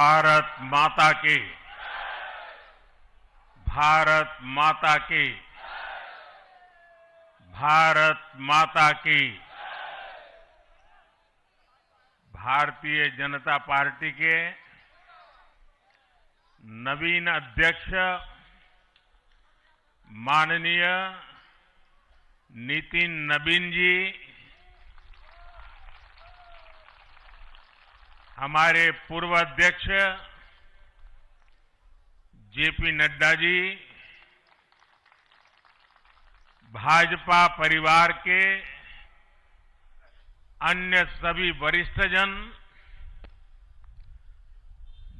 भारत माता की, भारत माता की, भारत माता की। भारतीय जनता पार्टी के नवीन अध्यक्ष माननीय नितिन नबीन जी, हमारे पूर्व अध्यक्ष जेपी नड्डा जी, भाजपा परिवार के अन्य सभी वरिष्ठजन,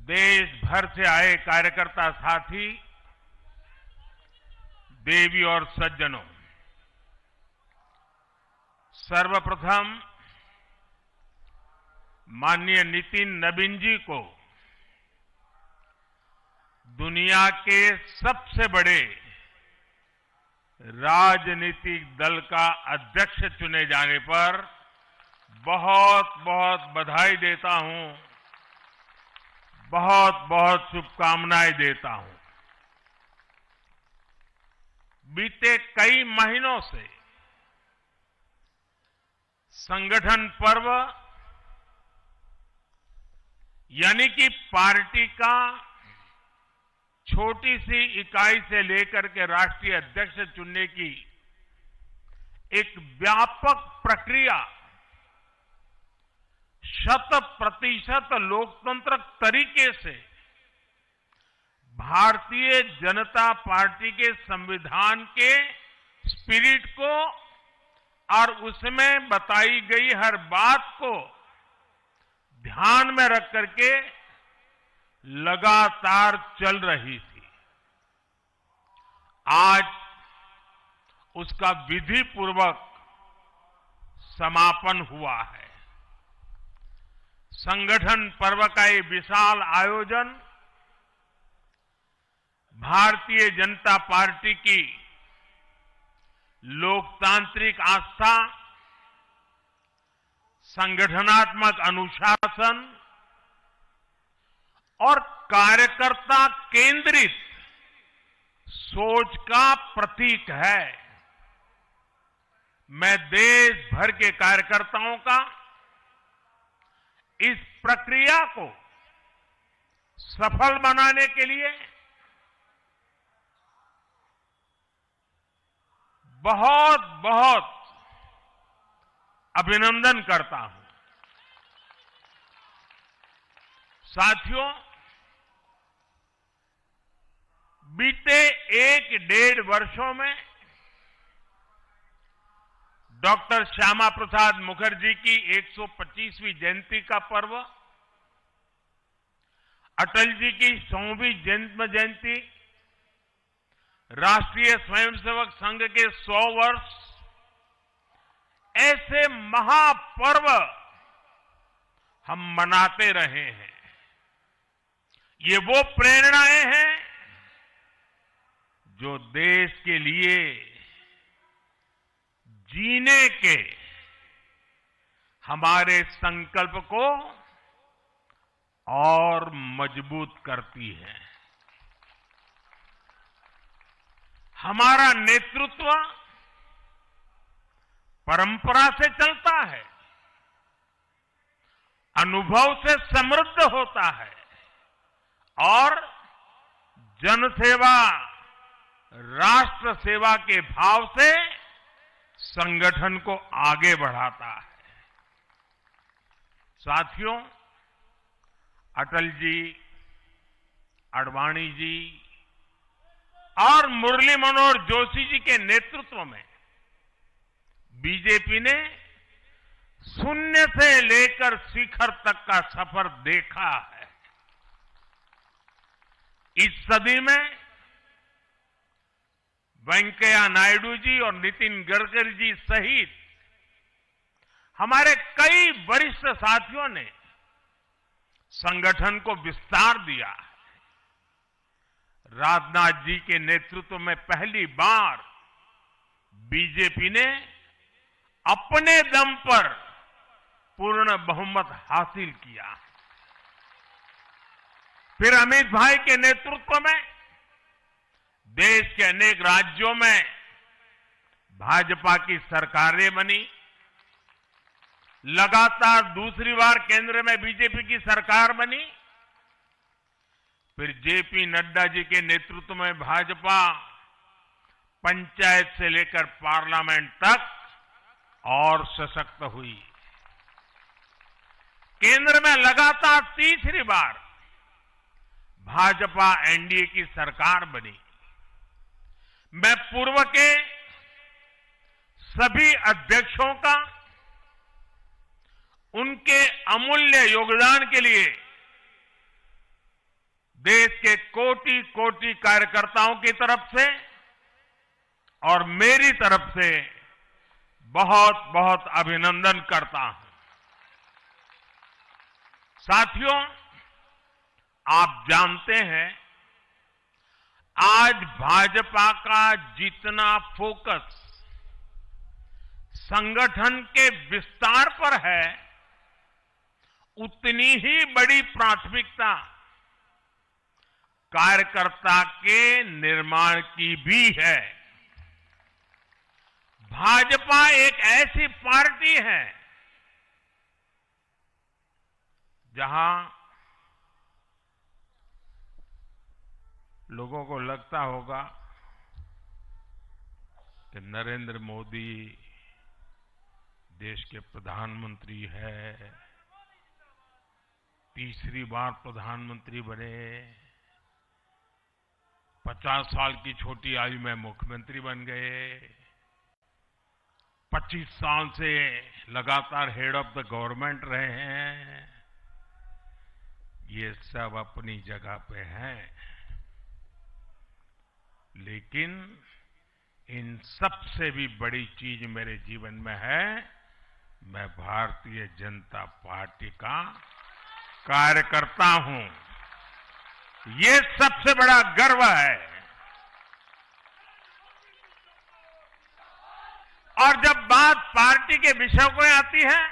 देश भर से आए कार्यकर्ता साथी, देवी और सज्जनों, सर्वप्रथम माननीय नितिन नबीन जी को दुनिया के सबसे बड़े राजनीतिक दल का अध्यक्ष चुने जाने पर बहुत बहुत बधाई देता हूं, बहुत बहुत शुभकामनाएं देता हूं। बीते कई महीनों से संगठन पर्व यानी कि पार्टी का छोटी सी इकाई से लेकर के राष्ट्रीय अध्यक्ष चुनने की एक व्यापक प्रक्रिया 100% लोकतंत्र तरीके से भारतीय जनता पार्टी के संविधान के स्पिरिट को और उसमें बताई गई हर बात को ध्यान में रख करके लगातार चल रही थी। आज उसका विधि पूर्वक समापन हुआ है। संगठन पर्व का ये विशाल आयोजन भारतीय जनता पार्टी की लोकतांत्रिक आस्था, संगठनात्मक अनुशासन और कार्यकर्ता केंद्रित सोच का प्रतीक है। मैं देश भर के कार्यकर्ताओं का इस प्रक्रिया को सफल बनाने के लिए बहुत बहुत अभिनंदन करता हूं। साथियों, बीते 1-1.5 वर्षों में डॉक्टर श्यामा प्रसाद मुखर्जी की 125वीं जयंती का पर्व, अटल जी की 100वीं जन्म जयंती, राष्ट्रीय स्वयंसेवक संघ के 100 वर्ष, ऐसे महापर्व हम मनाते रहे हैं। ये वो प्रेरणाएं हैं जो देश के लिए जीने के हमारे संकल्प को और मजबूत करती है। हमारा नेतृत्व परंपरा से चलता है, अनुभव से समृद्ध होता है और जनसेवा, राष्ट्र सेवा के भाव से संगठन को आगे बढ़ाता है। साथियों, अटल जी, आडवाणी जी और मुरली मनोहर जोशी जी के नेतृत्व में बीजेपी ने शून्य से लेकर शिखर तक का सफर देखा है। इस सदी में वेंकैया नायडू जी और नितिन गडकरी जी सहित हमारे कई वरिष्ठ साथियों ने संगठन को विस्तार दिया है। राजनाथ जी के नेतृत्व में पहली बार बीजेपी ने अपने दम पर पूर्ण बहुमत हासिल किया। फिर अमित भाई के नेतृत्व में देश के अनेक राज्यों में भाजपा की सरकारें बनी। लगातार दूसरी बार केंद्र में बीजेपी की सरकार बनी। फिर जेपी नड्डा जी के नेतृत्व में भाजपा पंचायत से लेकर पार्लियामेंट तक और सशक्त हुई। केंद्र में लगातार तीसरी बार भाजपा एनडीए की सरकार बनी। मैं पूर्व के सभी अध्यक्षों का उनके अमूल्य योगदान के लिए देश के कोटि कोटि कार्यकर्ताओं की तरफ से और मेरी तरफ से बहुत बहुत अभिनंदन करता हूं। साथियों, आप जानते हैं आज भाजपा का जितना फोकस संगठन के विस्तार पर है, उतनी ही बड़ी प्राथमिकता कार्यकर्ता के निर्माण की भी है। भाजपा एक ऐसी पार्टी है जहां लोगों को लगता होगा कि नरेंद्र मोदी देश के प्रधानमंत्री है, तीसरी बार प्रधानमंत्री बने, 50 साल की छोटी आयु में मुख्यमंत्री बन गए, 25 साल से लगातार हेड ऑफ द गवर्नमेंट रहे हैं। ये सब अपनी जगह पे हैं, लेकिन इन सबसे भी बड़ी चीज मेरे जीवन में है, मैं भारतीय जनता पार्टी का कार्यकर्ता हूं। ये सबसे बड़ा गर्व है। और जब बात पार्टी के विषयों को आती है,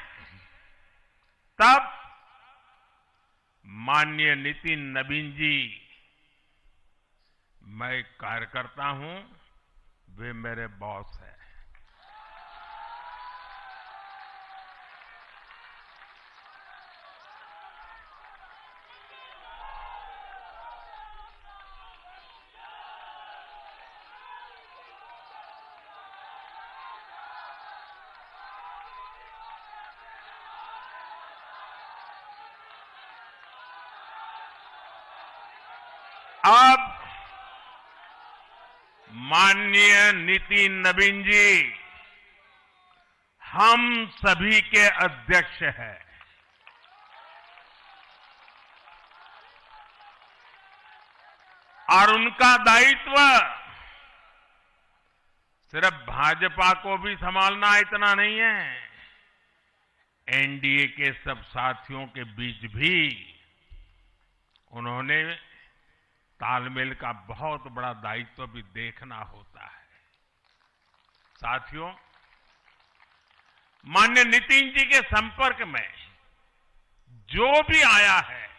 तब माननीय नितिन नवीन जी, मैं एक कार्यकर्ता हूं, वे मेरे बॉस हैं। अब माननीय नितिन नवीन जी हम सभी के अध्यक्ष हैं। और उनका दायित्व सिर्फ भाजपा को भी संभालना इतना नहीं है, एनडीए के सब साथियों के बीच भी उन्होंने तालमेल का बहुत बड़ा दायित्व भी देखना होता है। साथियों, माननीय नितिन जी के संपर्क में जो भी आया है,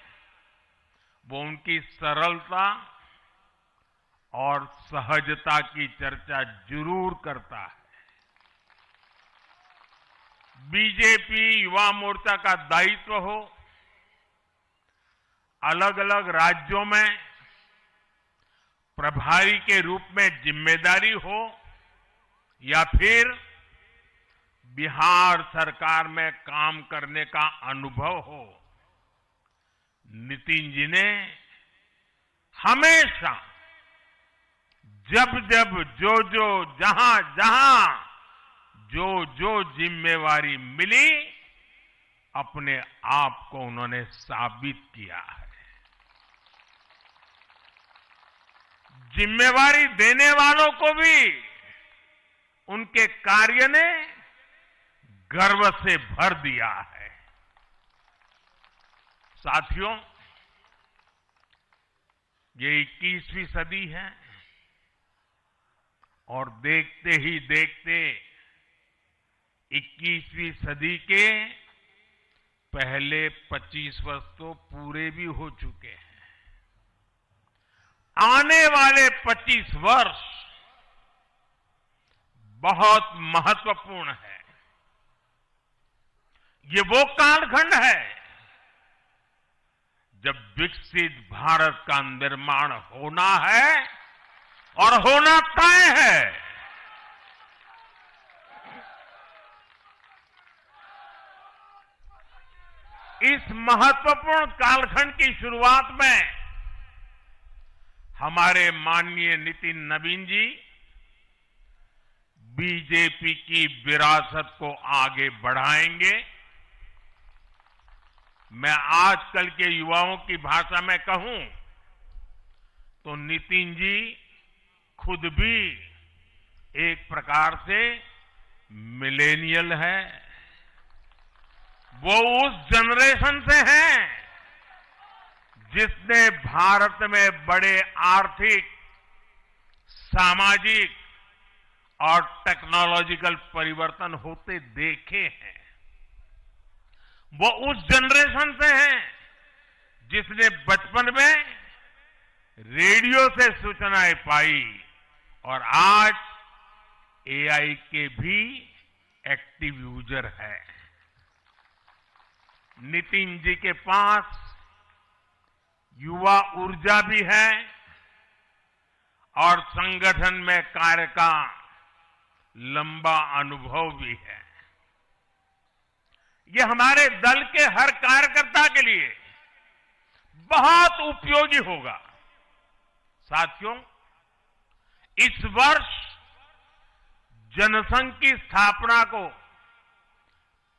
वो उनकी सरलता और सहजता की चर्चा जरूर करता है। बीजेपी युवा मोर्चा का दायित्व हो, अलग अलग राज्यों में प्रभारी के रूप में जिम्मेदारी हो, या फिर बिहार सरकार में काम करने का अनुभव हो, नितिन जी ने हमेशा जब जब जो जहां जो जिम्मेवारी मिली, अपने आप को उन्होंने साबित किया है। जिम्मेवारी देने वालों को भी उनके कार्य ने गर्व से भर दिया है। साथियों, ये 21वीं सदी है और देखते ही देखते 21वीं सदी के पहले 25 वर्ष तो पूरे भी हो चुके हैं। आने वाले 25 वर्ष बहुत महत्वपूर्ण है। ये वो कालखंड है जब विकसित भारत का निर्माण होना है और होना तय है। इस महत्वपूर्ण कालखंड की शुरुआत में हमारे माननीय नितिन नवीन जी बीजेपी की विरासत को आगे बढ़ाएंगे। मैं आजकल के युवाओं की भाषा में कहूं तो नितिन जी खुद भी एक प्रकार से मिलेनियल है। वो उस जनरेशन से हैं जिसने भारत में बड़े आर्थिक, सामाजिक और टेक्नोलॉजिकल परिवर्तन होते देखे हैं। वो उस जनरेशन से हैं जिसने बचपन में रेडियो से सूचनाएं पाई और आज एआई के भी एक्टिव यूजर है। नितिन जी के पास युवा ऊर्जा भी है और संगठन में कार्य का लंबा अनुभव भी है। ये हमारे दल के हर कार्यकर्ता के लिए बहुत उपयोगी होगा। साथियों, इस वर्ष जनसंघ की स्थापना को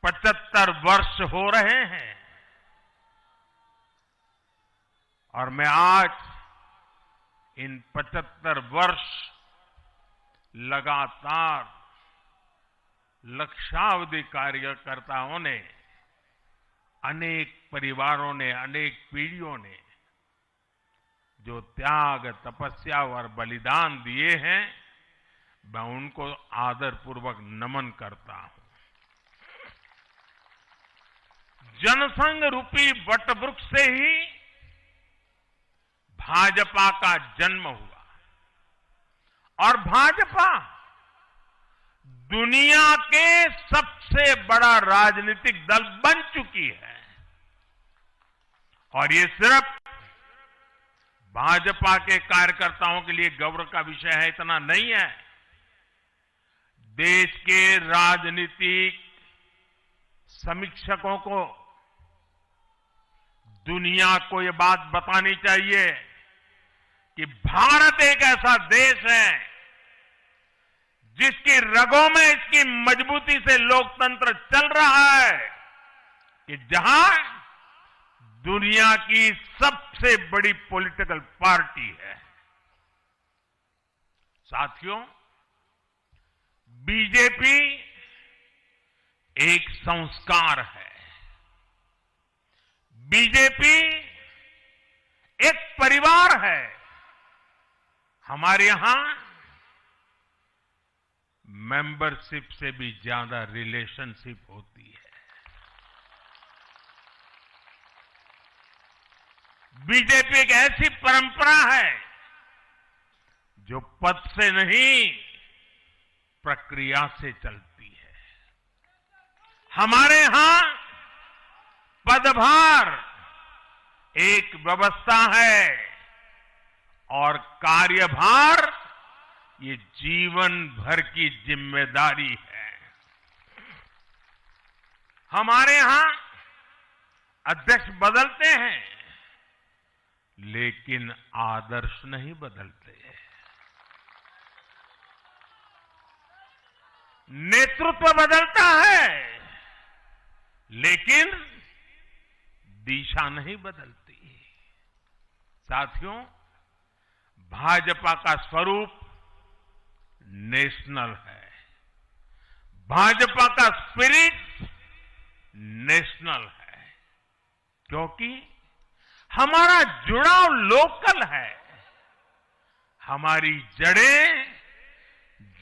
75 वर्ष हो रहे हैं और मैं आज इन 75 वर्ष लगातार लक्षावधि कार्यकर्ताओं ने, अनेक परिवारों ने, अनेक पीढ़ियों ने जो त्याग, तपस्या और बलिदान दिए हैं, मैं उनको आदरपूर्वक नमन करता हूं। जनसंघ रूपी वटवृक्ष से ही भाजपा का जन्म हुआ और भाजपा दुनिया के सबसे बड़ा राजनीतिक दल बन चुकी है। और ये सिर्फ भाजपा के कार्यकर्ताओं के लिए गौरव का विषय है इतना नहीं है। देश के राजनीतिक समीक्षकों को दुनिया को ये बात बतानी चाहिए कि भारत एक ऐसा देश है जिसकी रगों में इसकी मजबूती से लोकतंत्र चल रहा है, कि जहां दुनिया की सबसे बड़ी पॉलिटिकल पार्टी है। साथियों, बीजेपी एक संस्कार है। बीजेपी एक परिवार है। हमारे यहां मेंबरशिप से भी ज्यादा रिलेशनशिप होती है। बीजेपी एक ऐसी परंपरा है जो पद से नहीं, प्रक्रिया से चलती है। हमारे यहां पदभार एक व्यवस्था है और कार्यभार ये जीवन भर की जिम्मेदारी है। हमारे यहां अध्यक्ष बदलते हैं लेकिन आदर्श नहीं बदलते। नेतृत्व बदलता है लेकिन दिशा नहीं बदलती। साथियों, भाजपा का स्वरूप नेशनल है। भाजपा का स्पिरिट नेशनल है, क्योंकि हमारा जुड़ाव लोकल है। हमारी जड़ें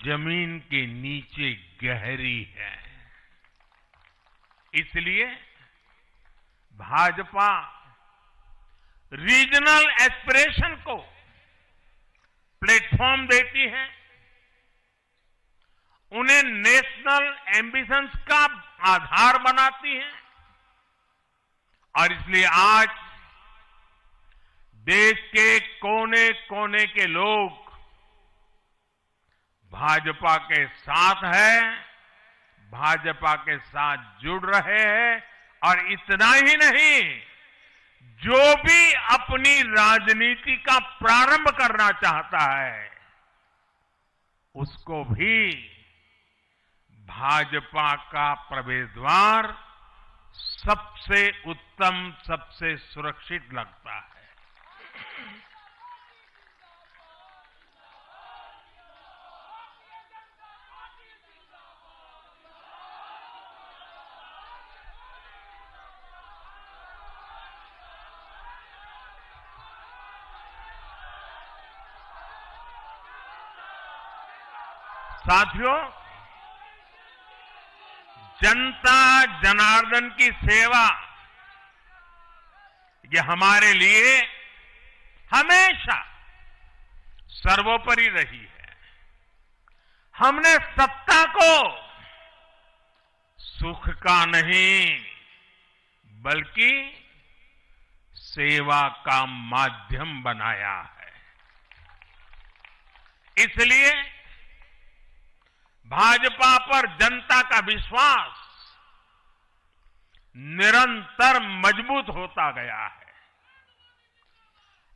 जमीन के नीचे गहरी है। इसलिए भाजपा रीजनल एस्पिरेशन को प्लेटफॉर्म देती है, उन्हें नेशनल एम्बिशंस का आधार बनाती है। और इसलिए आज देश के कोने कोने के लोग भाजपा के साथ हैं, भाजपा के साथ जुड़ रहे हैं। और इतना ही नहीं, जो भी अपनी राजनीति का प्रारंभ करना चाहता है, उसको भी भाजपा का प्रवेश द्वार सबसे उत्तम, सबसे सुरक्षित लगता है। साथियों, जनता जनार्दन की सेवा ये हमारे लिए हमेशा सर्वोपरि रही है। हमने सत्ता को सुख का नहीं बल्कि सेवा का माध्यम बनाया है। इसलिए भाजपा पर जनता का विश्वास निरंतर मजबूत होता गया है।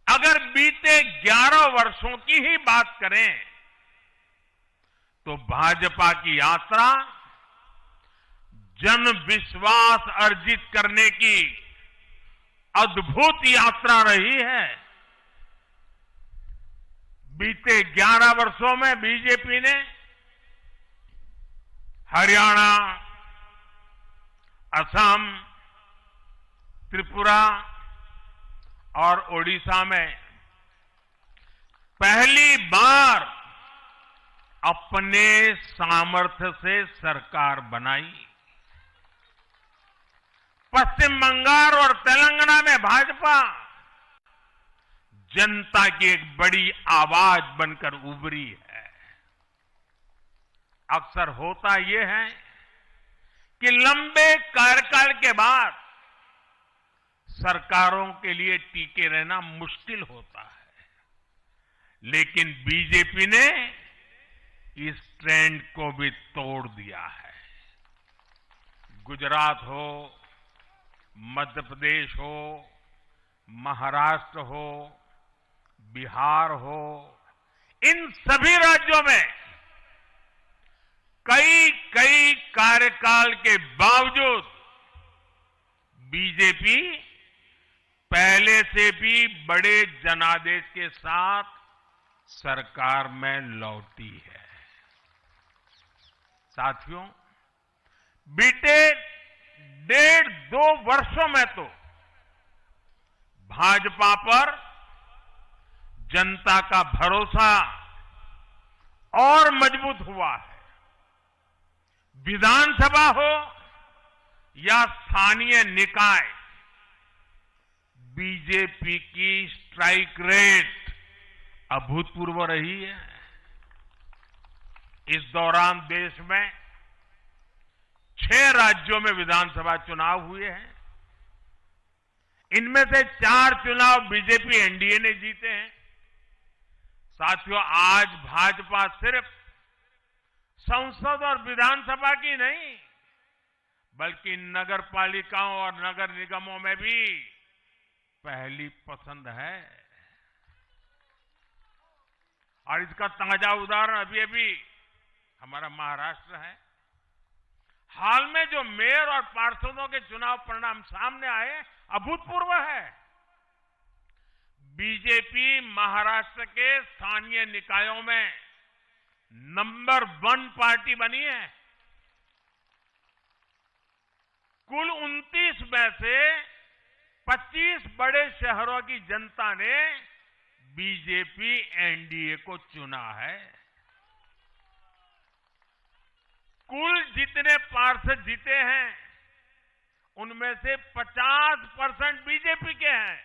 अगर बीते 11 वर्षों की ही बात करें तो भाजपा की यात्रा जन विश्वास अर्जित करने की अद्भुत यात्रा रही है। बीते 11 वर्षों में बीजेपी ने हरियाणा, असम, त्रिपुरा और ओडिशा में पहली बार अपने सामर्थ्य से सरकार बनाई। पश्चिम बंगाल और तेलंगाना में भाजपा जनता की एक बड़ी आवाज बनकर उभरी है। अक्सर होता यह है कि लंबे कार्यकाल के बाद सरकारों के लिए टिके रहना मुश्किल होता है, लेकिन बीजेपी ने इस ट्रेंड को भी तोड़ दिया है। गुजरात हो, मध्य प्रदेश हो, महाराष्ट्र हो, बिहार हो, इन सभी राज्यों में कई कार्यकाल के बावजूद बीजेपी पहले से भी बड़े जनादेश के साथ सरकार में लौटी है। साथियों, बीते 1.5-2 वर्षों में तो भाजपा पर जनता का भरोसा और मजबूत हुआ है। विधानसभा हो या स्थानीय निकाय, बीजेपी की स्ट्राइक रेट अभूतपूर्व रही है। इस दौरान देश में 6 राज्यों में विधानसभा चुनाव हुए हैं। इनमें से 4 चुनाव बीजेपी एनडीए ने जीते हैं। साथियों, आज भाजपा सिर्फ संसद और विधानसभा की नहीं बल्कि नगर पालिकाओं और नगर निगमों में भी पहली पसंद है। और इसका ताजा उदाहरण अभी हमारा महाराष्ट्र है। हाल में जो मेयर और पार्षदों के चुनाव परिणाम सामने आए, अभूतपूर्व है। बीजेपी महाराष्ट्र के स्थानीय निकायों में नंबर 1 पार्टी बनी है। कुल 29 में से 25 बड़े शहरों की जनता ने बीजेपी एनडीए को चुना है। कुल जितने पार्षद जीते हैं उनमें से 50% बीजेपी के हैं।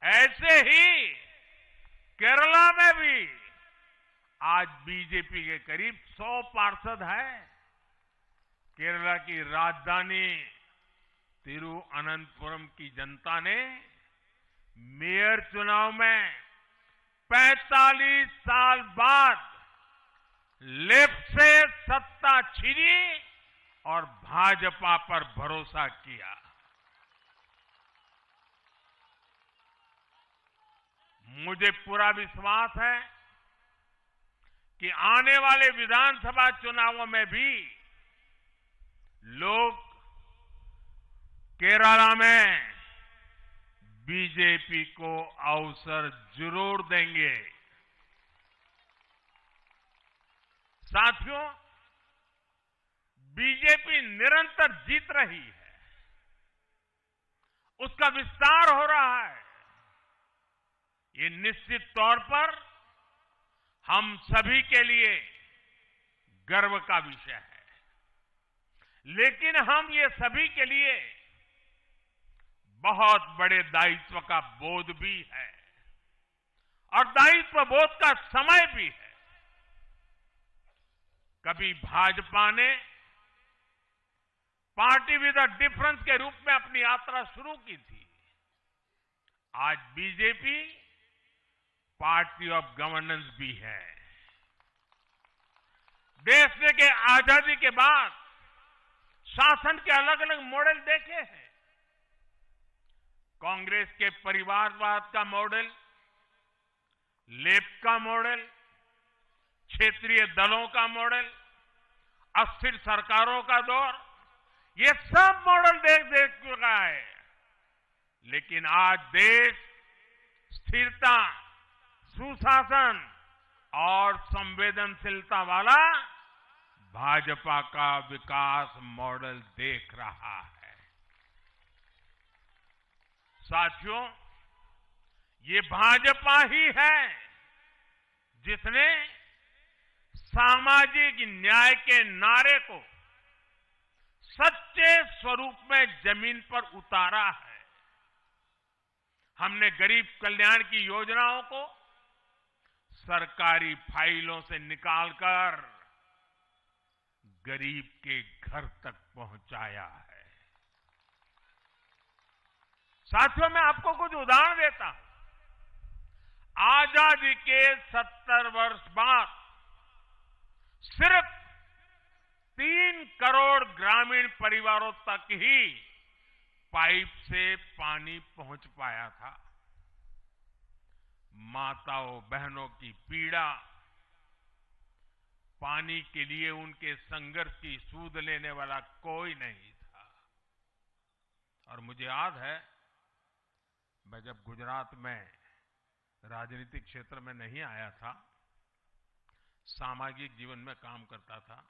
ऐसे ही केरला में भी आज बीजेपी के करीब 100 पार्षद हैं। केरला की राजधानी तिरुअनंतपुरम की जनता ने मेयर चुनाव में 45 साल बाद लेफ्ट से सत्ता छीनी और भाजपा पर भरोसा किया। मुझे पूरा विश्वास है कि आने वाले विधानसभा चुनावों में भी लोग केरला में बीजेपी को अवसर जरूर देंगे। साथियों, बीजेपी निरंतर जीत रही है, उसका विस्तार हो रहा है। ये निश्चित तौर पर हम सभी के लिए गर्व का विषय है, लेकिन हम ये सभी के लिए बहुत बड़े दायित्व का बोध भी है और दायित्व बोध का समय भी है। कभी भाजपा ने पार्टी विद अ डिफरेंस के रूप में अपनी यात्रा शुरू की थी। आज बीजेपी पार्टी ऑफ गवर्नेंस भी है। देश के आजादी के बाद शासन के अलग अलग मॉडल देखे हैं। कांग्रेस के परिवारवाद का मॉडल, लेफ्ट का मॉडल, क्षेत्रीय दलों का मॉडल, अस्थिर सरकारों का दौर, ये सब मॉडल देख चुका है। लेकिन आज देश स्थिरता, सुशासन और संवेदनशीलता वाला भाजपा का विकास मॉडल देख रहा है। साथियों, ये भाजपा ही है जिसने सामाजिक न्याय के नारे को सच्चे स्वरूप में जमीन पर उतारा है। हमने गरीब कल्याण की योजनाओं को सरकारी फाइलों से निकालकर गरीब के घर तक पहुंचाया है। साथियों, मैं आपको कुछ उदाहरण देता हूं। आजादी के 70 वर्ष बाद सिर्फ 3 करोड़ ग्रामीण परिवारों तक ही पाइप से पानी पहुंच पाया था। माताओं बहनों की पीड़ा, पानी के लिए उनके संघर्ष की सूद लेने वाला कोई नहीं था। और मुझे याद है, मैं जब गुजरात में राजनीतिक क्षेत्र में नहीं आया था, सामाजिक जीवन में काम करता था,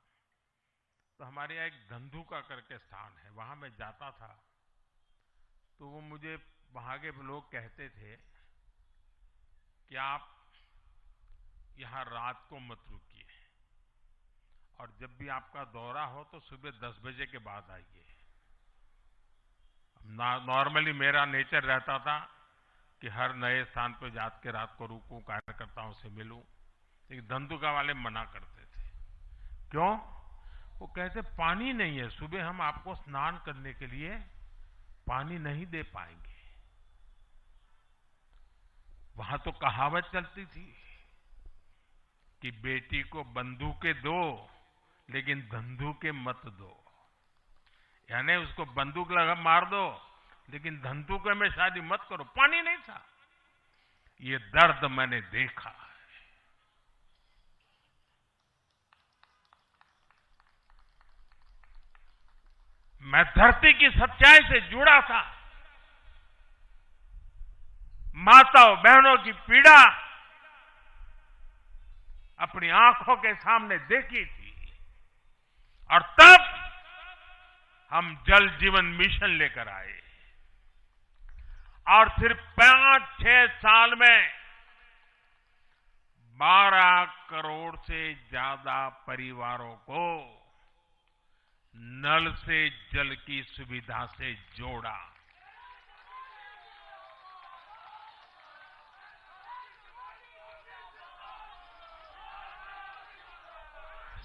तो हमारे यहाँ एक धंधुका करके स्थान है, वहां मैं जाता था तो वो मुझे वहां के लोग कहते थे कि आप यहां रात को मत रुकिए और जब भी आपका दौरा हो तो सुबह 10 बजे के बाद आइए। नॉर्मली मेरा नेचर रहता था कि हर नए स्थान पर जात के रात को रुकूं, कार्यकर्ताओं से मिलूं, लेकिन धंधुका वाले मना करते थे। क्यों? वो कहते पानी नहीं है, सुबह हम आपको स्नान करने के लिए पानी नहीं दे पाएंगे। वहां तो कहावत चलती थी कि बेटी को बंदूकें दो लेकिन धंधुके मत दो, यानी उसको बंदूक लगा मार दो लेकिन धंधुके में शादी मत करो। पानी नहीं था। ये दर्द मैंने देखा है। मैं धरती की सच्चाई से जुड़ा था। माताओं बहनों की पीड़ा अपनी आंखों के सामने देखी थी और तब हम जल जीवन मिशन लेकर आए और सिर्फ 5-6 साल में 12 करोड़ से ज्यादा परिवारों को नल से जल की सुविधा से जोड़ा।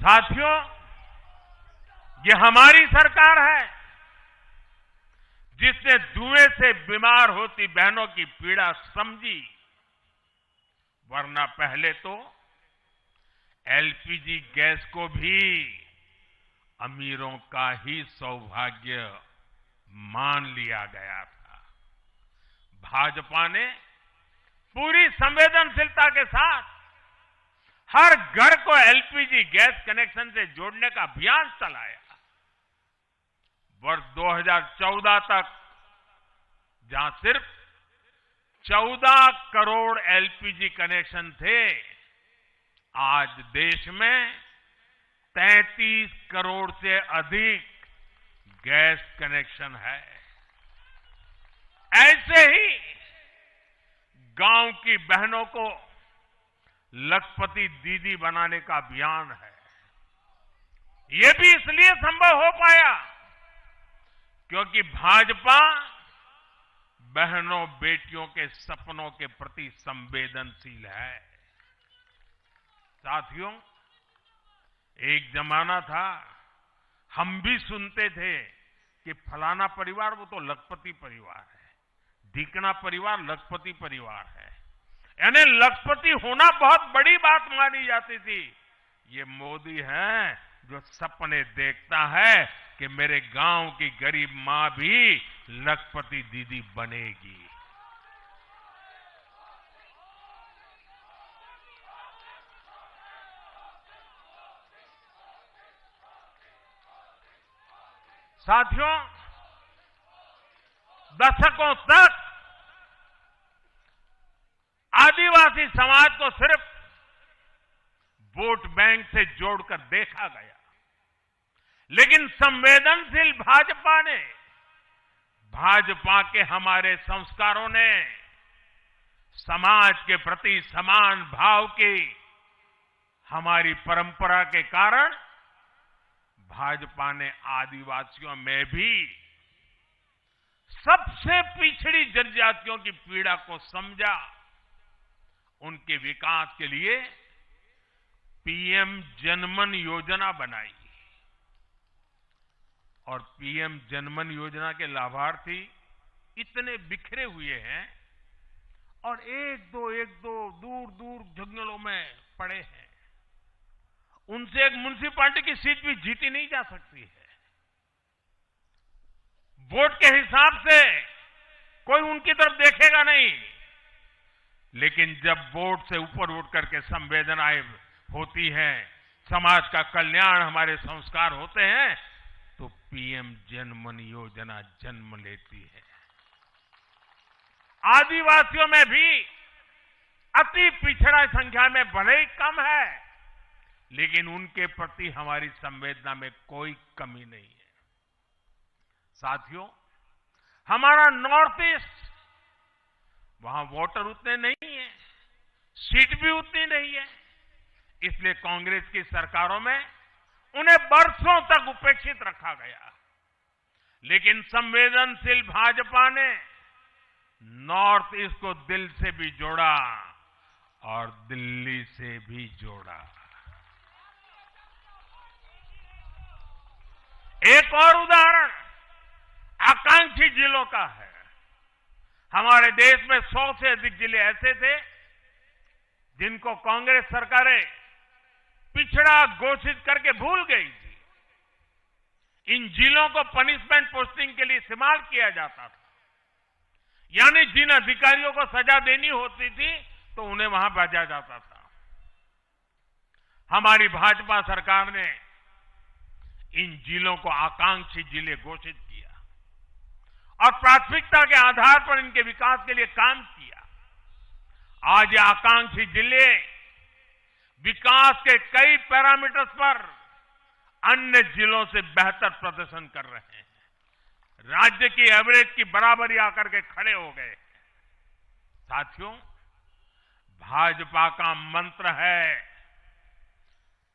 साथियों, ये हमारी सरकार है जिसने धुएं से बीमार होती बहनों की पीड़ा समझी, वरना पहले तो एलपीजी गैस को भी अमीरों का ही सौभाग्य मान लिया गया था। भाजपा ने पूरी संवेदनशीलता के साथ हर घर को एलपीजी गैस कनेक्शन से जोड़ने का अभियान चलाया। वर्ष 2014 तक जहां सिर्फ 14 करोड़ एलपीजी कनेक्शन थे, आज देश में 33 करोड़ से अधिक गैस कनेक्शन है। ऐसे ही गांव की बहनों को लखपति दीदी बनाने का अभियान है। ये भी इसलिए संभव हो पाया क्योंकि भाजपा बहनों बेटियों के सपनों के प्रति संवेदनशील है। साथियों, एक जमाना था हम भी सुनते थे कि फलाना परिवार वो तो लखपति परिवार है, ढीकना परिवार लखपति परिवार है, यानी लखपति होना बहुत बड़ी बात मानी जाती थी। ये मोदी है जो सपने देखता है कि मेरे गांव की गरीब मां भी लखपति दीदी बनेगी। साथियों, दशकों तक आदिवासी समाज को सिर्फ वोट बैंक से जोड़कर देखा गया, लेकिन संवेदनशील भाजपा के हमारे संस्कारों ने समाज के प्रति समान भाव की हमारी परंपरा के कारण भाजपा ने आदिवासियों में भी सबसे पिछड़ी जनजातियों की पीड़ा को समझा। उनके विकास के लिए पीएम जनमन योजना बनाई और पीएम जनमन योजना के लाभार्थी इतने बिखरे हुए हैं और एक दो दूर दूर जंगलों में पड़े हैं। उनसे एक म्युनिसिपैलिटी की सीट भी जीती नहीं जा सकती है। वोट के हिसाब से कोई उनकी तरफ देखेगा नहीं, लेकिन जब वोट से ऊपर उठ करके संवेदनाएं होती हैं, समाज का कल्याण हमारे संस्कार होते हैं, तो पीएम जनमन योजना जन्म लेती है। आदिवासियों में भी अति पिछड़ा संख्या में भले ही कम है, लेकिन उनके प्रति हमारी संवेदना में कोई कमी नहीं है। साथियों, हमारा नॉर्थ ईस्ट, वहां वोटर उतने नहीं है, सीट भी उतनी नहीं है, इसलिए कांग्रेस की सरकारों में उन्हें बरसों तक उपेक्षित रखा गया। लेकिन संवेदनशील भाजपा ने नॉर्थ ईस्ट को दिल से भी जोड़ा और दिल्ली से भी जोड़ा। एक और उदाहरण आकांक्षी जिलों का है। हमारे देश में 100 से अधिक जिले ऐसे थे जिनको कांग्रेस सरकारें पिछड़ा घोषित करके भूल गई थी। इन जिलों को पनिशमेंट पोस्टिंग के लिए इस्तेमाल किया जाता था, यानी जिन अधिकारियों को सजा देनी होती थी तो उन्हें वहां भेजा जाता था। हमारी भाजपा सरकार ने इन जिलों को आकांक्षी जिले घोषित किया और प्राथमिकता के आधार पर इनके विकास के लिए काम किया। आज ये आकांक्षी जिले विकास के कई पैरामीटर्स पर अन्य जिलों से बेहतर प्रदर्शन कर रहे हैं, राज्य की एवरेज की बराबरी आकर के खड़े हो गए। साथियों, भाजपा का मंत्र है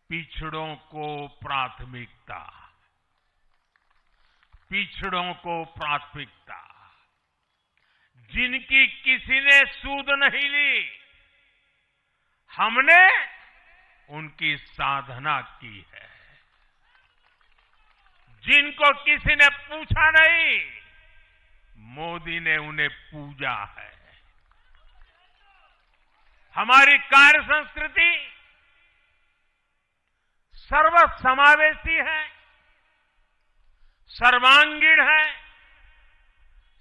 पिछड़ों को प्राथमिकता, पिछड़ों को प्राथमिकता। जिनकी किसी ने सूद नहीं ली, हमने उनकी साधना की है। जिनको किसी ने पूछा नहीं, मोदी ने उन्हें पूजा है। हमारी कार्य संस्कृति सर्वसमावेशी है, सर्वांगीण है,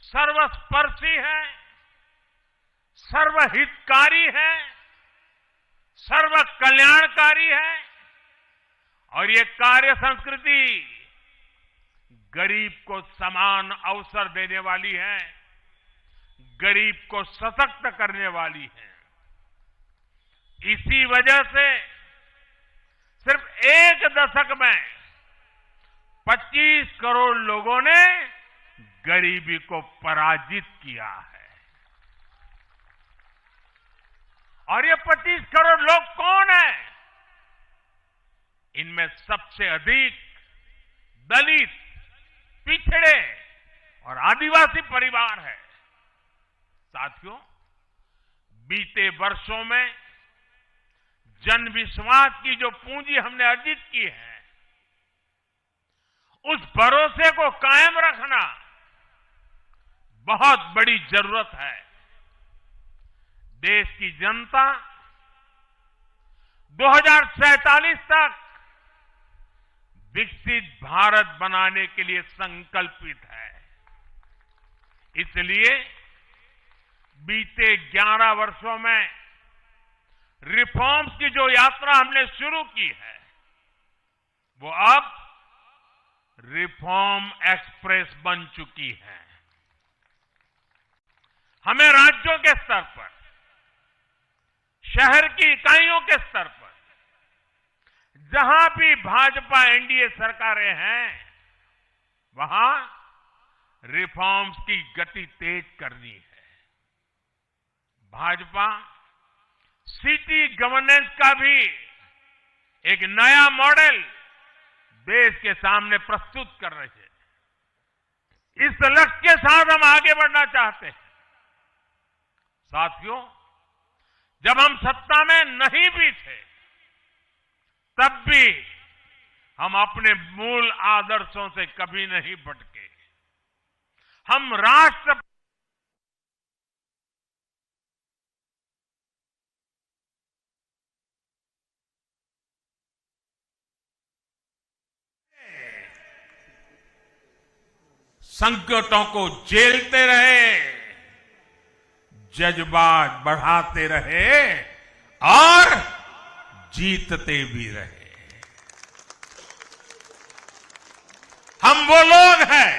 सर्वस्पर्शी है, सर्वहितकारी है, सर्व कल्याणकारी है। और ये कार्य संस्कृति गरीब को समान अवसर देने वाली है, गरीब को सशक्त करने वाली है। इसी वजह से सिर्फ एक दशक में 25 करोड़ लोगों ने गरीबी को पराजित किया है। और ये 25 करोड़ लोग कौन हैं? इनमें सबसे अधिक दलित, पिछड़े और आदिवासी परिवार है। साथियों, बीते वर्षों में जन विश्वास की जो पूंजी हमने अर्जित की है, उस भरोसे को कायम रखना बहुत बड़ी जरूरत है। देश की जनता 2047 तक विकसित भारत बनाने के लिए संकल्पित है। इसलिए बीते 11 वर्षों में रिफॉर्म्स की जो यात्रा हमने शुरू की है, वो अब रिफॉर्म एक्सप्रेस बन चुकी है। हमें राज्यों के स्तर पर, शहर की इकाइयों के स्तर पर, जहां भी भाजपा एनडीए सरकारें हैं, वहां रिफॉर्म्स की गति तेज करनी है। भाजपा सिटी गवर्नेंस का भी एक नया मॉडल देश के सामने प्रस्तुत कर रहे हैं। इस लक्ष्य के साथ हम आगे बढ़ना चाहते हैं। साथियों, जब हम सत्ता में नहीं भी थे, तब भी हम अपने मूल आदर्शों से कभी नहीं भटके। हम राष्ट्र संकटों को झेलते रहे, जज्बात बढ़ाते रहे और जीतते भी रहे। हम वो लोग हैं,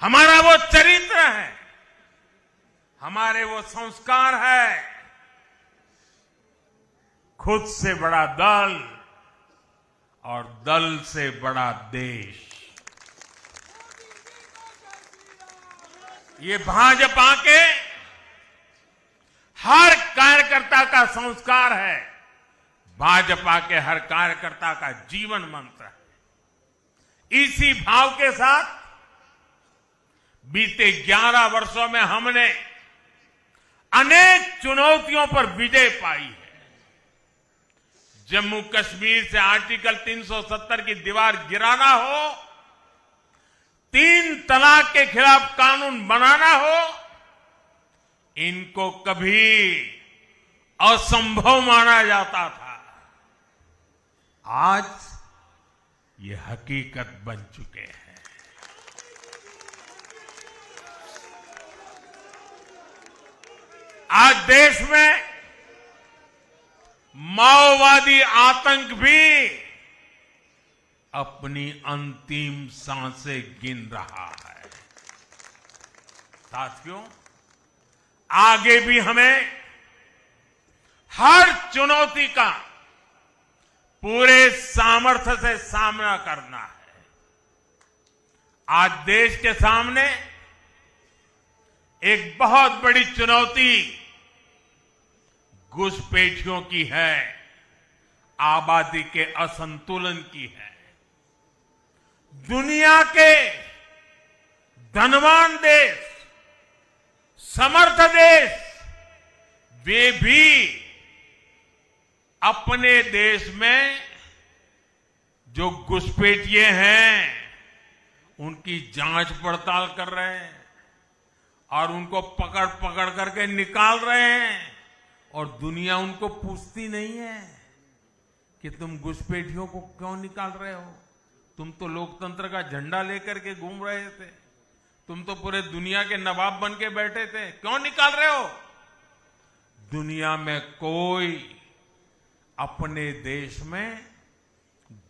हमारा वो चरित्र है, हमारे वो संस्कार है। खुद से बड़ा दल और दल से बड़ा देश, ये भाजपा के हर कार्यकर्ता का संस्कार है, भाजपा के हर कार्यकर्ता का जीवन मंत्र है। इसी भाव के साथ बीते 11 वर्षों में हमने अनेक चुनौतियों पर विजय पाई है। जम्मू कश्मीर से आर्टिकल 370 की दीवार गिराना हो, 3 तलाक के खिलाफ कानून बनाना हो, इनको कभी असंभव माना जाता था। आज ये हकीकत बन चुके हैं। आज देश में माओवादी आतंक भी अपनी अंतिम सांसें गिन रहा है। साथियों, आगे भी हमें हर चुनौती का पूरे सामर्थ्य से सामना करना है। आज देश के सामने एक बहुत बड़ी चुनौती घुसपैठियों की है, आबादी के असंतुलन की है। दुनिया के धनवान देश, समर्थ देश, वे भी अपने देश में जो घुसपैठिए हैं उनकी जांच पड़ताल कर रहे हैं और उनको पकड़ पकड़ करके निकाल रहे हैं और दुनिया उनको पूछती नहीं है कि तुम घुसपैठियों को क्यों निकाल रहे हो। तुम तो लोकतंत्र का झंडा लेकर के घूम रहे थे, तुम तो पूरे दुनिया के नवाब बन के बैठे थे, क्यों निकाल रहे हो। दुनिया में कोई अपने देश में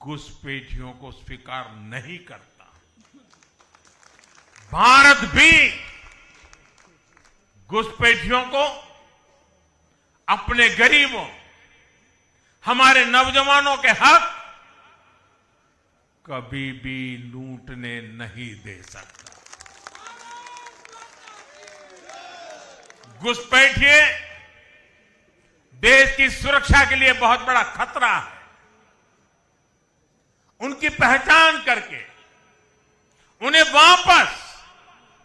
घुसपैठियों को स्वीकार नहीं करता। भारत भी घुसपैठियों को, अपने गरीबों, हमारे नौजवानों के हक कभी भी लूटने नहीं दे सकता। घुसपैठिए देश की सुरक्षा के लिए बहुत बड़ा खतरा है। उनकी पहचान करके उन्हें वापस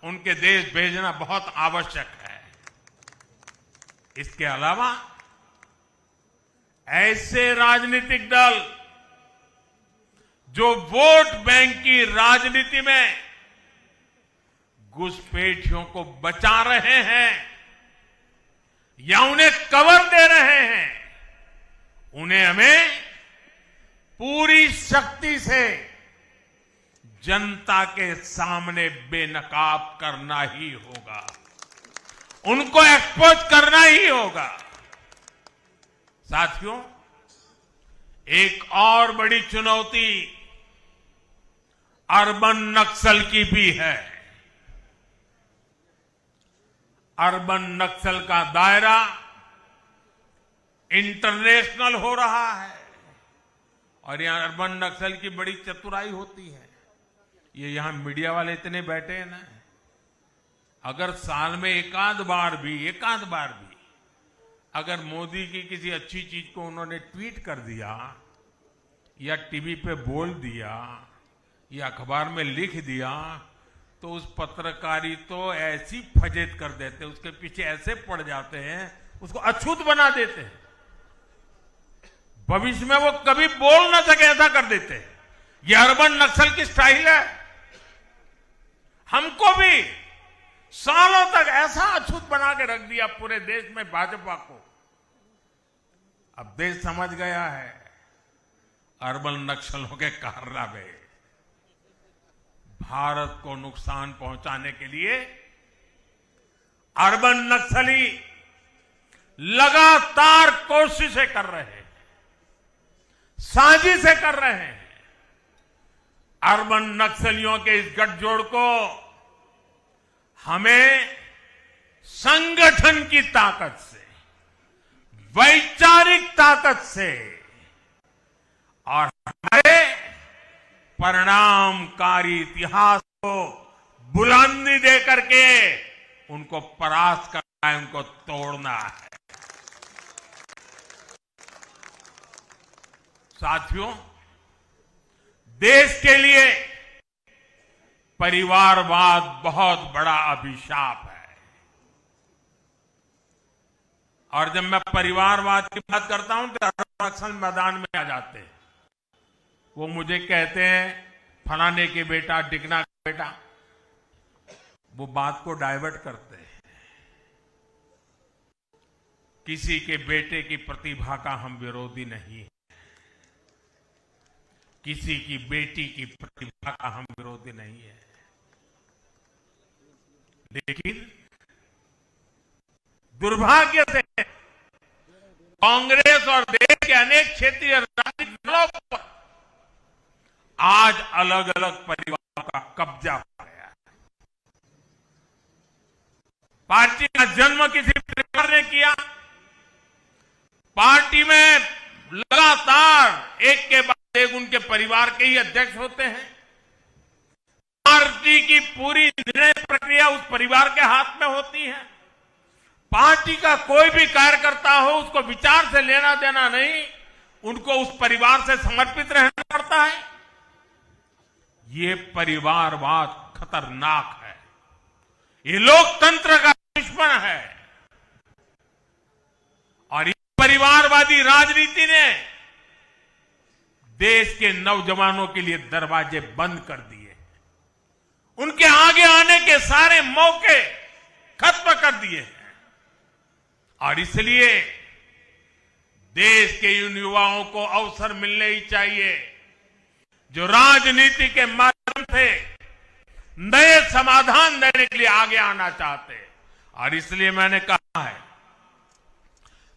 उनके देश भेजना बहुत आवश्यक है। इसके अलावा ऐसे राजनीतिक दल जो वोट बैंक की राजनीति में घुसपैठियों को बचा रहे हैं या उन्हें कवर दे रहे हैं, उन्हें हमें पूरी शक्ति से जनता के सामने बेनकाब करना ही होगा, उनको एक्सपोज करना ही होगा। साथियों, एक और बड़ी चुनौती अर्बन नक्सल की भी है। अर्बन नक्सल का दायरा इंटरनेशनल हो रहा है और यहां अर्बन नक्सल की बड़ी चतुराई होती है। ये यहां मीडिया वाले इतने बैठे हैं ना, अगर साल में एकाध बार भी अगर मोदी की किसी अच्छी चीज को उन्होंने ट्वीट कर दिया या टीवी पे बोल दिया या अखबार में लिख दिया तो उस पत्रकारी तो ऐसी फजेत कर देते, उसके पीछे ऐसे पड़ जाते हैं, उसको अछूत बना देते हैं, भविष्य में वो कभी बोल ना सके ऐसा कर देते हैं। ये अर्बन नक्सल की स्टाइल है। हमको भी सालों तक ऐसा अछूत बना के रख दिया पूरे देश में भाजपा को। अब देश समझ गया है अर्बन नक्सलों के कारनामे। भारत को नुकसान पहुंचाने के लिए अर्बन नक्सली लगातार कोशिशें कर रहे हैं, साजिशें कर रहे हैं। अर्बन नक्सलियों के इस गठजोड़ को हमें संगठन की ताकत से, वैचारिक ताकत से और हमारे परिणामकारी इतिहास को बुलंदी दे करके उनको परास्त करना है, उनको तोड़ना है। साथियों, देश के लिए परिवारवाद बहुत बड़ा अभिशाप है और जब मैं परिवारवाद की बात करता हूं तो नक्सल मैदान में आ जाते हैं। वो मुझे कहते हैं फलाने के बेटा, डिकना का बेटा, वो बात को डाइवर्ट करते हैं। किसी के बेटे की प्रतिभा का हम विरोधी नहीं है, किसी की बेटी की प्रतिभा का हम विरोधी नहीं है, लेकिन दुर्भाग्य से कांग्रेस और देश के अनेक क्षेत्रीय राजनीतिक दलों पर आज अलग अलग परिवारों का कब्जा हो गया है। पार्टी का जन्म किसी परिवार ने किया, पार्टी में लगातार एक के बाद एक उनके परिवार के ही अध्यक्ष होते हैं। पार्टी की पूरी निर्णय प्रक्रिया उस परिवार के हाथ में होती है। पार्टी का कोई भी कार्यकर्ता हो, उसको विचार से लेना देना नहीं, उनको उस परिवार से समर्पित रहना पड़ता है। ये परिवारवाद खतरनाक है, ये लोकतंत्र का दुश्मन है और इस परिवारवादी राजनीति ने देश के नौजवानों के लिए दरवाजे बंद कर दिए, उनके आगे आने के सारे मौके खत्म कर दिए हैं। और इसलिए देश के उन युवाओं को अवसर मिलने ही चाहिए जो राजनीति के माध्यम से नए समाधान देने के लिए आगे आना चाहते हैं। और इसलिए मैंने कहा है,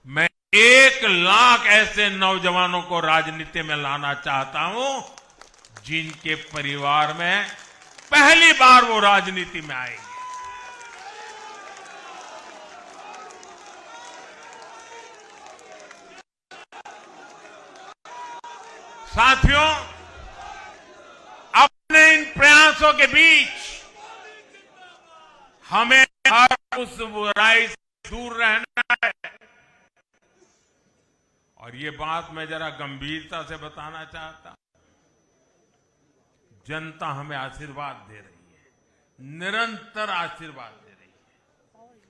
मैं 1 लाख ऐसे नौजवानों को राजनीति में लाना चाहता हूं जिनके परिवार में पहली बार वो राजनीति में आएंगे। साथियों, अपने इन प्रयासों के बीच हमें हर उस बुराई से दूर रहना है। और ये बात मैं जरा गंभीरता से बताना चाहता हूं। जनता हमें आशीर्वाद दे रही है, निरंतर आशीर्वाद दे रही है।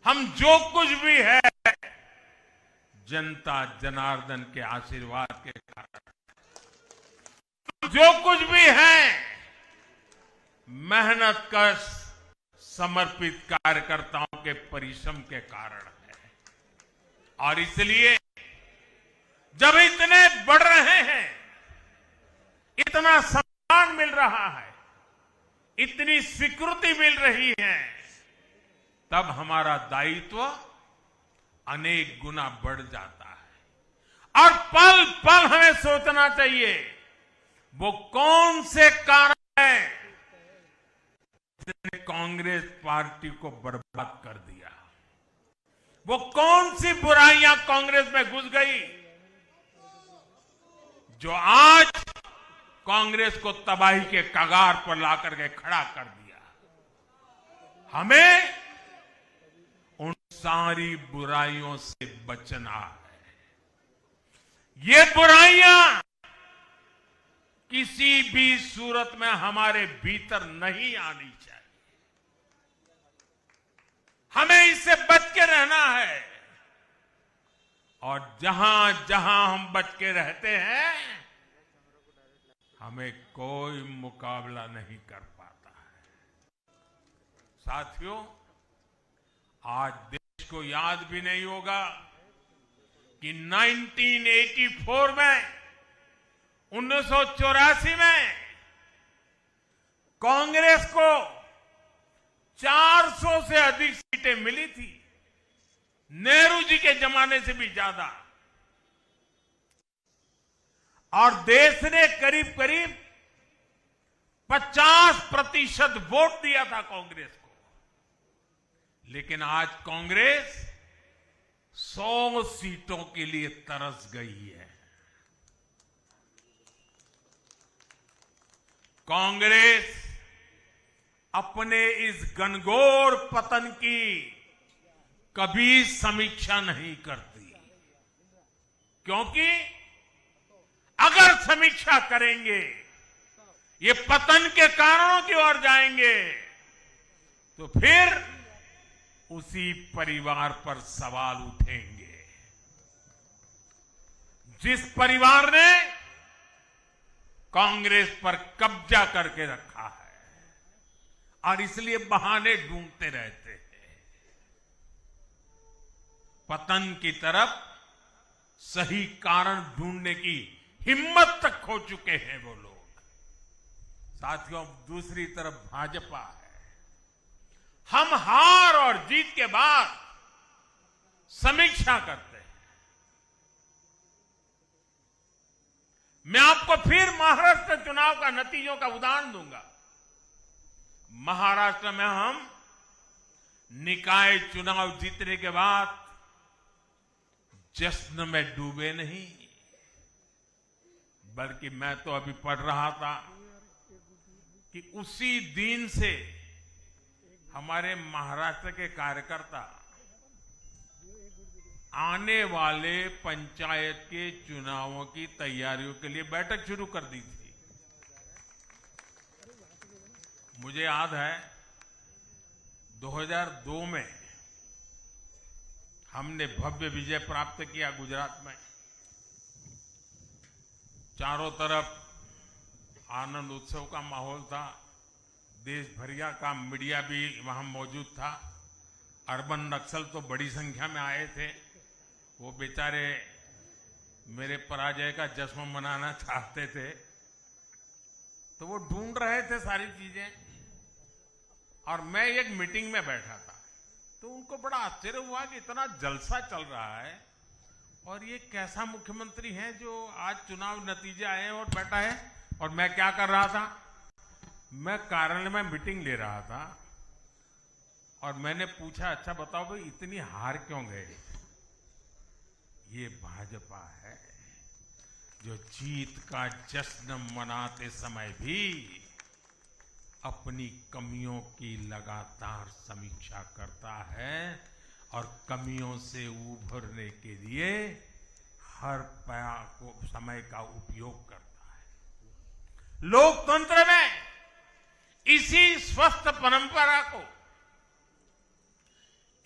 हम जो कुछ भी है, जनता जनार्दन के आशीर्वाद के कारण। जो कुछ भी है, मेहनत कश समर्पित कार्यकर्ताओं के परिश्रम के कारण है। और इसलिए जब इतने बढ़ रहे हैं, इतना सम्मान मिल रहा है, इतनी स्वीकृति मिल रही है, तब हमारा दायित्व अनेक गुना बढ़ जाता है। और पल पल हमें सोचना चाहिए, वो कौन से कारण हैं जिन्होंने कांग्रेस पार्टी को बर्बाद कर दिया। वो कौन सी बुराइयां कांग्रेस में घुस गई जो आज कांग्रेस को तबाही के कगार पर लाकर के खड़ा कर दिया। हमें उन सारी बुराइयों से बचना है। ये बुराइयां किसी भी सूरत में हमारे भीतर नहीं आनी चाहिए। हमें इससे बच के रहना है। और जहां जहां हम बच के रहते हैं, हमें कोई मुकाबला नहीं कर पाता है। साथियों, आज देश को याद भी नहीं होगा कि 1984 में 1984 में कांग्रेस को 400 से अधिक सीटें मिली थी, नेहरू जी के जमाने से भी ज्यादा। और देश ने करीब करीब 50% वोट दिया था कांग्रेस को। लेकिन आज कांग्रेस 100 सीटों के लिए तरस गई है। कांग्रेस अपने इस घनघोर पतन की कभी समीक्षा नहीं करती, क्योंकि अगर समीक्षा करेंगे, ये पतन के कारणों की ओर जाएंगे, तो फिर उसी परिवार पर सवाल उठेंगे। जिस परिवार ने कांग्रेस पर कब्जा करके रखा है और इसलिए बहाने ढूंढते रहते हैं। पतन की तरफ सही कारण ढूंढने की हिम्मत तक खो चुके हैं वो लोग। साथियों, दूसरी तरफ भाजपा है। हम हार और जीत के बाद समीक्षा करते हैं। मैं आपको फिर महाराष्ट्र चुनाव का नतीजों का उदाहरण दूंगा। महाराष्ट्र में हम निकाय चुनाव जीतने के बाद जश्न में डूबे नहीं, बल्कि मैं तो अभी पढ़ रहा था कि उसी दिन से हमारे महाराष्ट्र के कार्यकर्ता आने वाले पंचायत के चुनावों की तैयारियों के लिए बैठक शुरू कर दी थी। मुझे याद है 2002 में हमने भव्य विजय प्राप्त किया गुजरात में। चारों तरफ आनंद उत्सव का माहौल था। देश भरिया का मीडिया भी वहां मौजूद था। अर्बन नक्सल तो बड़ी संख्या में आए थे। वो बेचारे मेरे पराजय का जश्न मनाना चाहते थे, तो वो ढूंढ रहे थे सारी चीजें। और मैं एक मीटिंग में बैठा था, तो उनको बड़ा आश्चर्य हुआ कि इतना जलसा चल रहा है और ये कैसा मुख्यमंत्री है जो आज चुनाव नतीजे आए हैं और बैठा है। और मैं क्या कर रहा था, मैं कार्यालय में मीटिंग ले रहा था और मैंने पूछा, अच्छा बताओ भाई इतनी हार क्यों गए? ये भाजपा है जो जीत का जश्न मनाते समय भी अपनी कमियों की लगातार समीक्षा करता है और कमियों से उभरने के लिए हर समय का उपयोग करता है। लोकतंत्र में इसी स्वस्थ परंपरा को,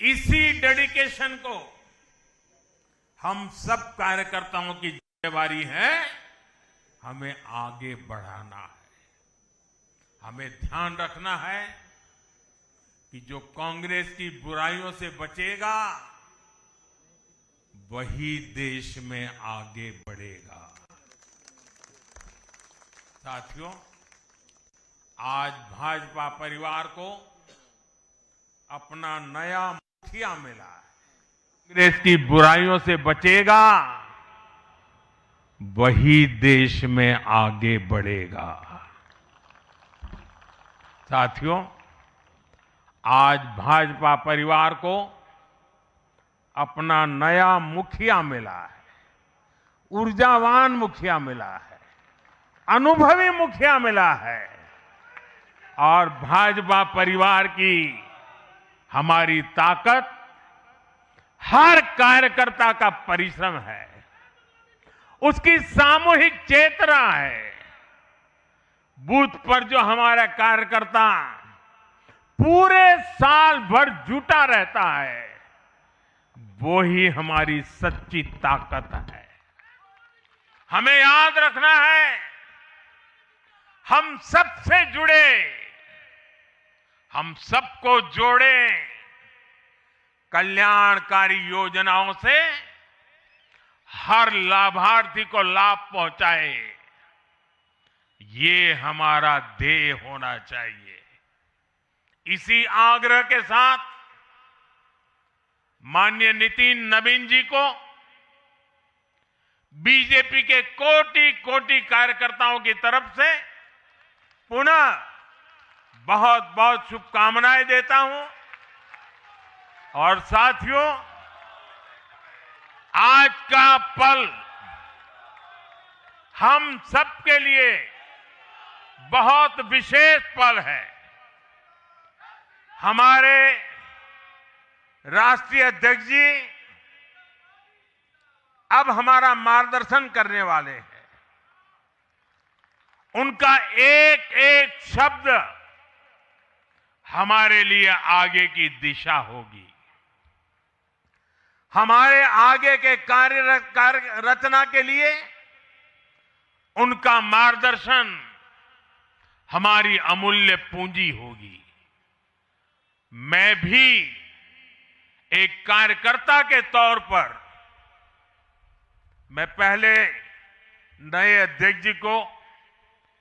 इसी डेडिकेशन को हम सब कार्यकर्ताओं की जिम्मेवारी है, हमें आगे बढ़ाना है। हमें ध्यान रखना है कि जो कांग्रेस की बुराइयों से बचेगा वही देश में आगे बढ़ेगा। साथियों, आज भाजपा परिवार को अपना नया मुखिया मिला है। कांग्रेस की बुराइयों से बचेगा वही देश में आगे बढ़ेगा। साथियों, आज भाजपा परिवार को अपना नया मुखिया मिला है, ऊर्जावान मुखिया मिला है, अनुभवी मुखिया मिला है और भाजपा परिवार की हमारी ताकत हर कार्यकर्ता का परिश्रम है, उसकी सामूहिक चेतना है। बूथ पर जो हमारा कार्यकर्ता पूरे साल भर जुटा रहता है, वो ही हमारी सच्ची ताकत है। हमें याद रखना है, हम सबसे जुड़े, हम सबको जोड़े, कल्याणकारी योजनाओं से हर लाभार्थी को लाभ पहुंचाए, ये हमारा ध्येय होना चाहिए। इसी आग्रह के साथ माननीय नितिन नवीन जी को बीजेपी के कोटि कोटि कार्यकर्ताओं की तरफ से पुनः बहुत बहुत शुभकामनाएं देता हूं। और साथियों, आज का पल हम सबके लिए बहुत विशेष पल है। हमारे राष्ट्रीय अध्यक्ष जी अब हमारा मार्गदर्शन करने वाले हैं। उनका एक एक शब्द हमारे लिए आगे की दिशा होगी। हमारे आगे के कार्य रचना के लिए उनका मार्गदर्शन हमारी अमूल्य पूंजी होगी। मैं भी एक कार्यकर्ता के तौर पर मैं पहले नए अध्यक्ष जी को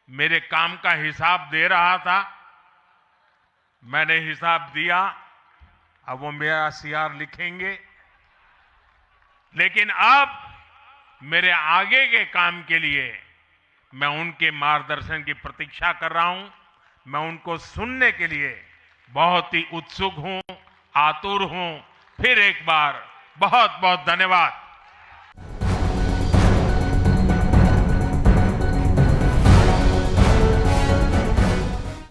मेरे काम का हिसाब दे रहा था। मैंने हिसाब दिया, अब वो मेरा सीआर लिखेंगे। लेकिन अब मेरे आगे के काम के लिए मैं उनके मार्गदर्शन की प्रतीक्षा कर रहा हूं। मैं उनको सुनने के लिए बहुत ही उत्सुक हूं, आतुर हूं। फिर एक बार बहुत बहुत धन्यवाद।